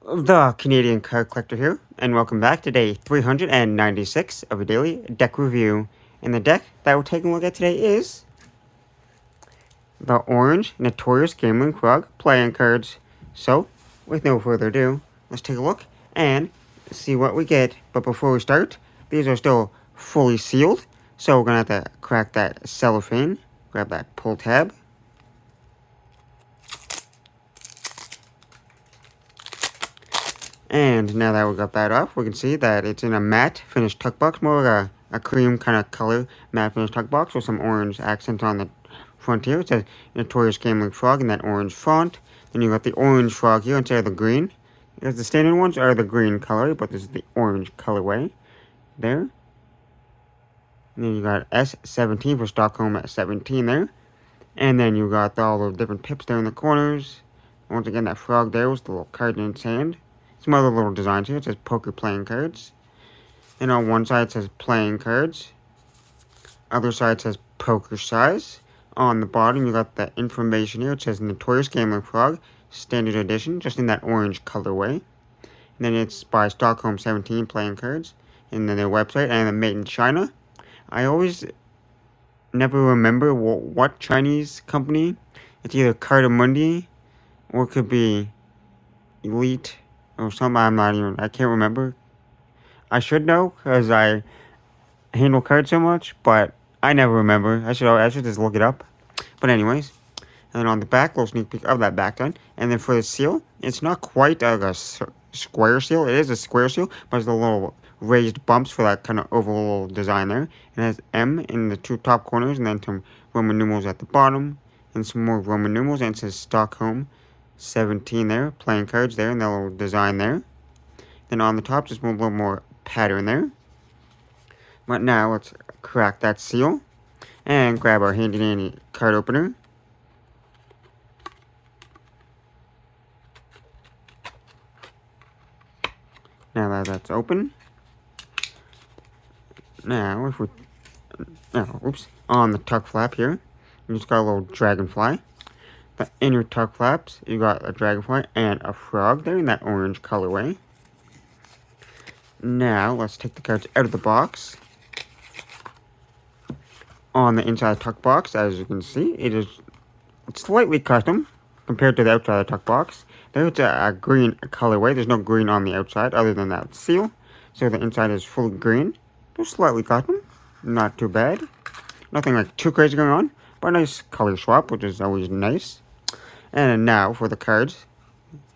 The Canadian Card Collector here, and welcome back to day 396 of a daily deck review. And the deck that we're taking a look at today is the orange Notorious Gambling Frog playing cards. So, with no further ado, let's take a look and see what we get. But before we start, these are still fully sealed, so we're going to have to crack that cellophane, grab that pull tab. And now that we got that off, we can see that it's in a matte finished tuck box, more like a cream kind of color matte finished tuck box with some orange accents on the front here. It says Notorious Gambling Frog in that orange font. Then you got the orange frog here instead of the green. Because the standard ones are the green color, but this is the orange colorway there. And then you got S17 for StockHolm17 there. And then you got all the different pips there in the corners. Once again, that frog there was the little card in its hand. Some other little designs here. It says poker playing cards. And on one side it says playing cards. Other side says poker size. On the bottom you got the information here. It says Notorious Gambling Frog, standard edition, just in that orange colorway. And then it's by StockHolm17 playing cards. And then their website, and made in China. I always never remember what Chinese company. It's either Cardamundi or it could be Elite or something. I can't remember. I should know because I handle cards so much, but I never remember. I should just look it up. But anyways, and then on the back, little sneak peek of that back gun. And then for the seal, it's not quite like a square seal. It is a square seal, but it's the little raised bumps for that kind of oval design there. It has M in the two top corners, and then some Roman numerals at the bottom, and some more Roman numerals, and it says StockHolm17 there, playing cards there, and that little design there. Then on the top, just a little more pattern there. But now, let's crack that seal, and grab our handy-dandy card opener. Now that that's open. Now, on the tuck flap here, you just got a little dragonfly. The inner tuck flaps, you got a dragonfly and a frog there in that orange colorway. Now, let's take the cards out of the box. On the inside tuck box, as you can see, it's slightly custom compared to the outside of the tuck box. There's a green colorway. There's no green on the outside other than that seal. So the inside is fully green. Just slightly custom. Not too bad. Nothing like too crazy going on. But a nice color swap, which is always nice. And now for the cards.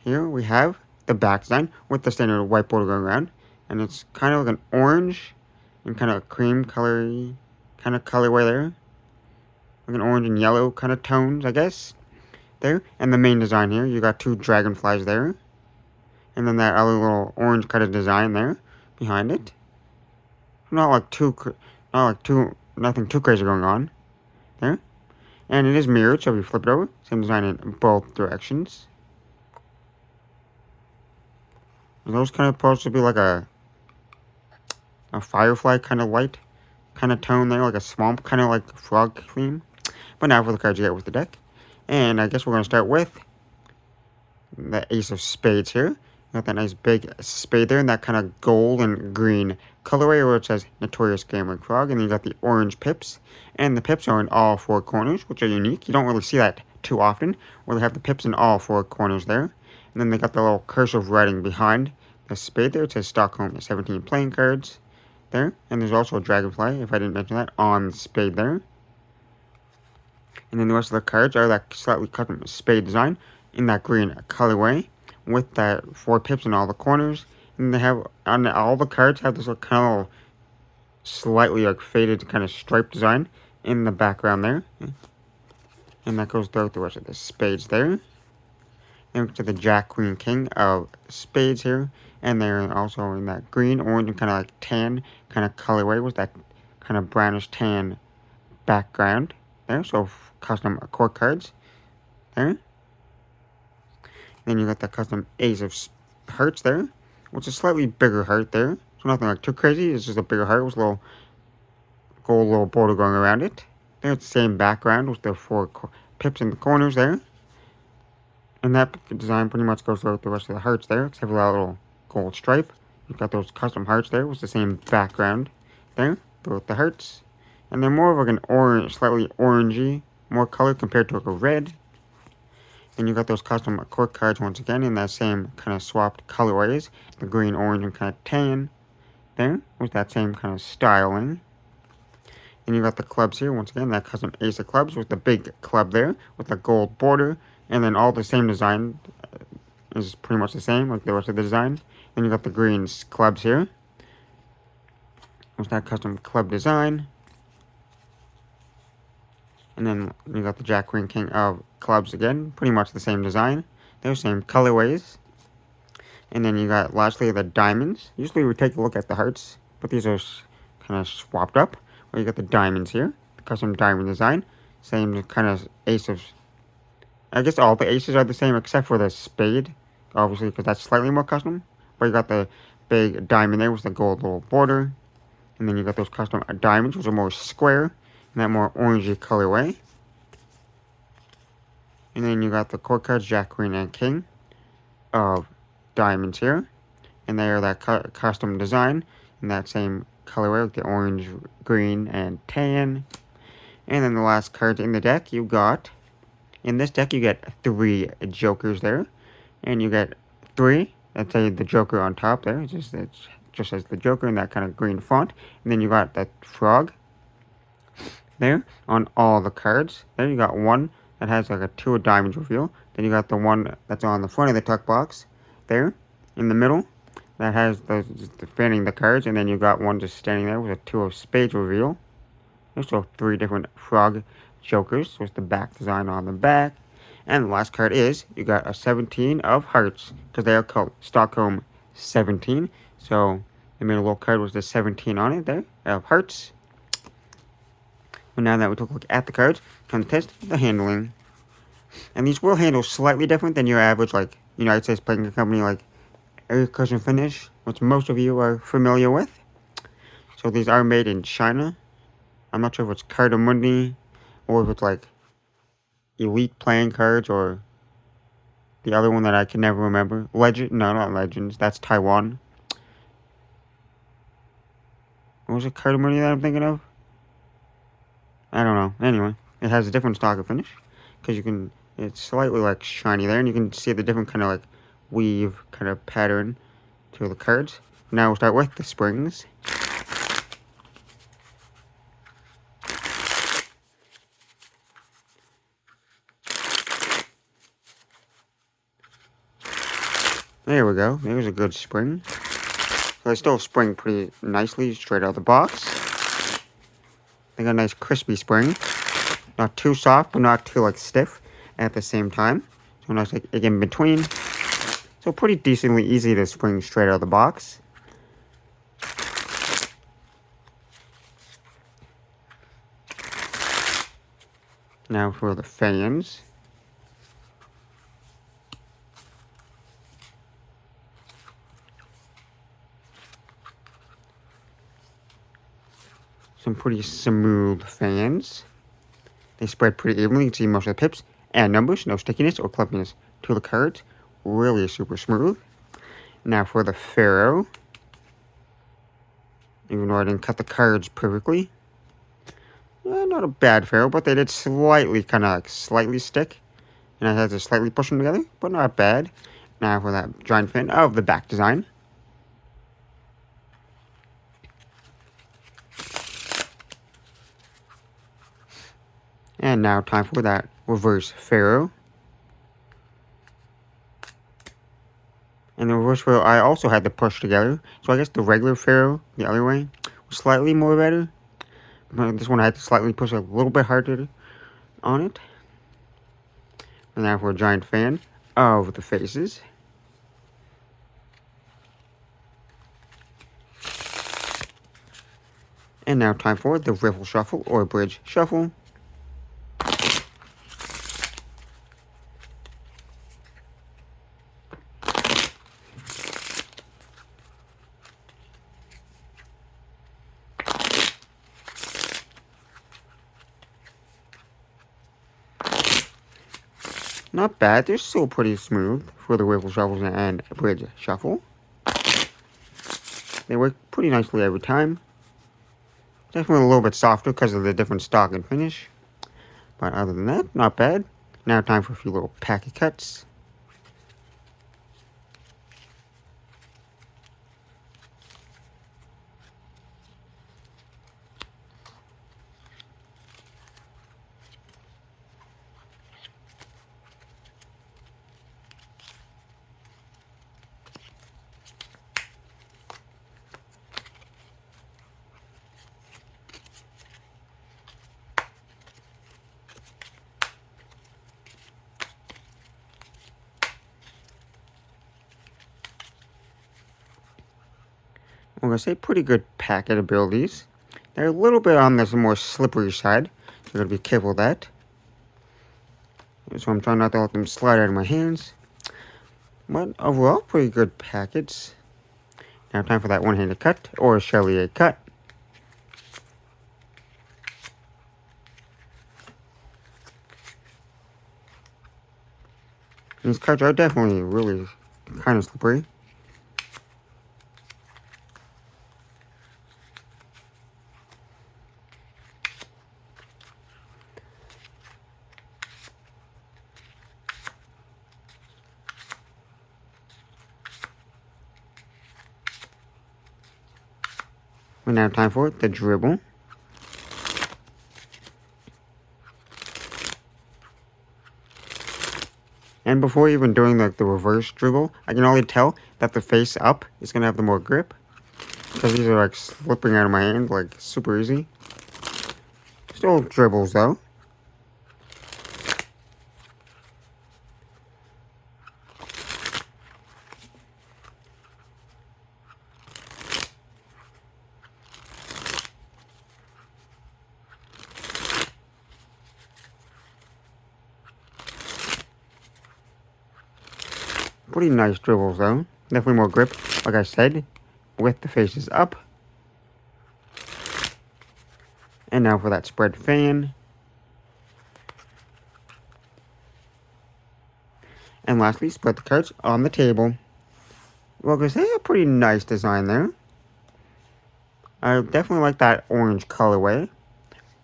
Here we have the back design with the standard white border going around. And it's kind of like an orange and kind of a cream colory kind of colorway there. Like an orange and yellow kind of tones, I guess. There. And the main design here, you got two dragonflies there. And then that other little orange kind of design there behind it. Nothing too crazy going on there. And it is mirrored, so if you flip it over, same design in both directions. Are those kind of supposed to be like a firefly kind of light kind of tone there, like a swamp kind of like frog theme. But now for the cards you get with the deck. And I guess we're going to start with the Ace of Spades here. Got that nice big spade there in that kind of gold and green colorway where it says Notorious Gambling Frog. And then you got the orange pips. And the pips are in all four corners, which are unique. You don't really see that too often, where they have the pips in all four corners there. And then they got the little cursive writing behind the spade there. It says StockHolm17 playing cards there. And there's also a dragonfly, if I didn't mention that, on the spade there. And then the rest of the cards are that slightly custom spade design in that green colorway with that four pips in all the corners. And they have, on all the cards, have this kind of slightly like faded kind of stripe design in the background there. And that goes throughout the rest of the spades there. Then to the Jack, Queen, King of Spades here. And they're also in that green, orange, and kind of like tan kind of colorway with that kind of brownish tan background there. So custom core cards there. Then you got the custom Ace of Hearts there, which is a slightly bigger heart there. So nothing like too crazy. It's just a bigger heart with a little gold little border going around it. There's the same background with the four pips in the corners there. And that design pretty much goes throughout the rest of the hearts there, except for that little gold stripe. You've got those custom hearts there with the same background there throughout the hearts. And they're more of like an orange, slightly orangey, more color compared to like a red. And you got those custom court cards once again in that same kind of swapped colorways. The green, orange, and kind of tan there with that same kind of styling. And you got the clubs here, once again, that custom ace of clubs with the big club there with the gold border. And then all the same design is pretty much the same, like the rest of the design. Then you got the green clubs here with that custom club design. And then you got the Jack, Queen, King of clubs again, pretty much the same design. They're same colorways. And then you got, lastly, the diamonds. Usually we take a look at the hearts, but these are kind of swapped up. Where you got the diamonds here, the custom diamond design. Same kind of ace of... I guess all the aces are the same except for the spade, obviously, because that's slightly more custom. But you got the big diamond there with the gold little border. And then you got those custom diamonds, which are more square, in that more orangey colorway. And then you got the court cards, Jack, Queen, and King of diamonds here. And they are that custom design in that same colorway with the orange, green, and tan. And then the last cards in the deck, you got... In this deck, you get 3 jokers there. And you get 3. Let's say the joker on top there. It just says the joker in that kind of green font. And then you got that frog there on all the cards. Then you got one that has like a 2 of diamonds reveal. Then you got the one that's on the front of the tuck box there in the middle that has those fanning the cards. And then you got one just standing there with a 2 of spades reveal. There's also 3 different frog jokers with the back design on the back. And the last card is, you got a 17 of hearts, because they are called StockHolm17. So, they made a little card with the 17 on it there, of hearts. But now that we took a look at the cards, come to test the handling. And these will handle slightly different than your average, like, United States playing company, like, Air Cushion Finish, which most of you are familiar with. So, these are made in China. I'm not sure if it's Cardamundi, or if it's like Elite playing cards, or the other one that I can never remember. Legend? No, not Legends. That's Taiwan. What was it, Cardamundi that I'm thinking of? I don't know. Anyway, it has a different stock of finish. Because you can, it's slightly like shiny there, and you can see the different kind of like weave kind of pattern to the cards. Now we'll start with the springs. There we go. There's a good spring. So they still spring pretty nicely straight out of the box. They got a nice crispy spring. Not too soft, but not too like stiff at the same time. So nice like in between. So pretty decently easy to spring straight out of the box. Now for the fans. Some pretty smooth fans. They spread pretty evenly. You can see most of the pips and numbers. No stickiness or clumpiness to the cards. Really super smooth. Now for the Pharaoh. Even though I didn't cut the cards perfectly. Not a bad Pharaoh, but they did slightly, kind of like slightly stick. And I had to slightly push them together, but not bad. Now for that giant fan of the back design. And now time for that reverse Pharaoh. And the reverse Pharaoh I also had to push together. So I guess the regular Pharaoh, the other way, was slightly more better. But this one I had to slightly push a little bit harder on it. And now for a giant fan of the faces. And now time for the riffle shuffle or bridge shuffle. not bad. They're still pretty smooth for the Riffle Shuffles and Bridge Shuffle. They work pretty nicely every time. Definitely a little bit softer because of the different stock and finish. But other than that, not bad. Now time for a few little packet cuts. I'm going to say pretty good packet abilities. They're a little bit on this more slippery side, so I'm going to be careful of that. So I'm trying not to let them slide out of my hands. But overall, pretty good packets. Now time for that one-handed cut, or a Chevalier cut. These cards are definitely really kind of slippery. And now time for the dribble. And before even doing the reverse dribble, I can already tell that the face up is going to have the more grip. Because these are like slipping out of my hand like super easy. Still dribbles though. Pretty nice dribbles though. Definitely more grip, like I said, with the faces up. And now for that spread fan. And lastly, spread the cards on the table. Well, I say a pretty nice design there. I definitely like that orange colorway.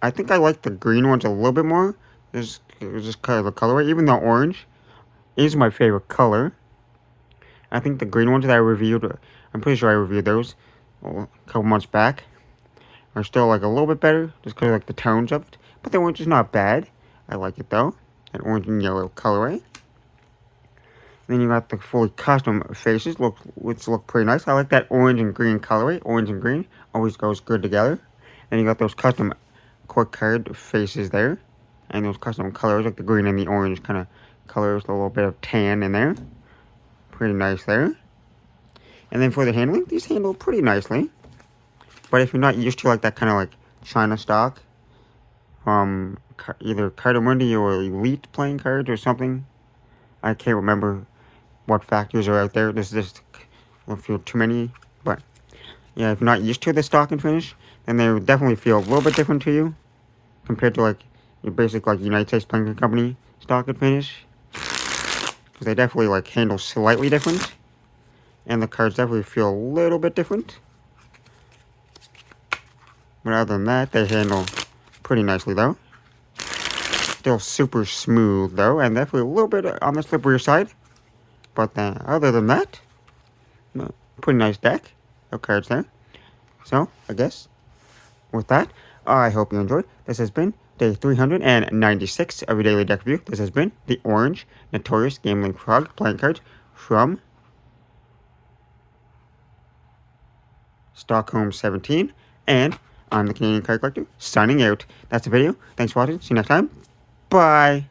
I think I like the green ones a little bit more. Just because of the colorway. Even though orange is my favorite color. I think the green ones that I reviewed, I'm pretty sure I reviewed those a couple months back, are still like a little bit better, just because of like the tones of it. But the orange is not bad. I like it though. That orange and yellow colorway. Then you got the fully custom faces, which look pretty nice. I like that orange and green colorway. Orange and green always goes good together. Then you got those custom court card faces there, and those custom colors like the green and the orange kind of colors, a little bit of tan in there. Pretty nice there. And then for the handling, these handle pretty nicely. But if you're not used to like that kind of like China stock from either Cardamundi or Elite playing cards or something, I can't remember what factors are out there. This is just won't feel too many. But yeah, if you're not used to the stock and finish, then they would definitely feel a little bit different to you compared to like your basic like United States Playing Company stock and finish. Because they definitely like handle slightly different. And the cards definitely feel a little bit different. But other than that, they handle pretty nicely though. Still super smooth though, and definitely a little bit on the slipperier side. But other than that, pretty nice deck of cards there. So, I guess, with that, I hope you enjoyed. This has been day 396 of your daily deck review. This has been the Orange Notorious Gambling Frog playing cards from StockHolm17. And I'm the Canadian Card Collector, signing out. That's the video. Thanks for watching. See you next time. Bye.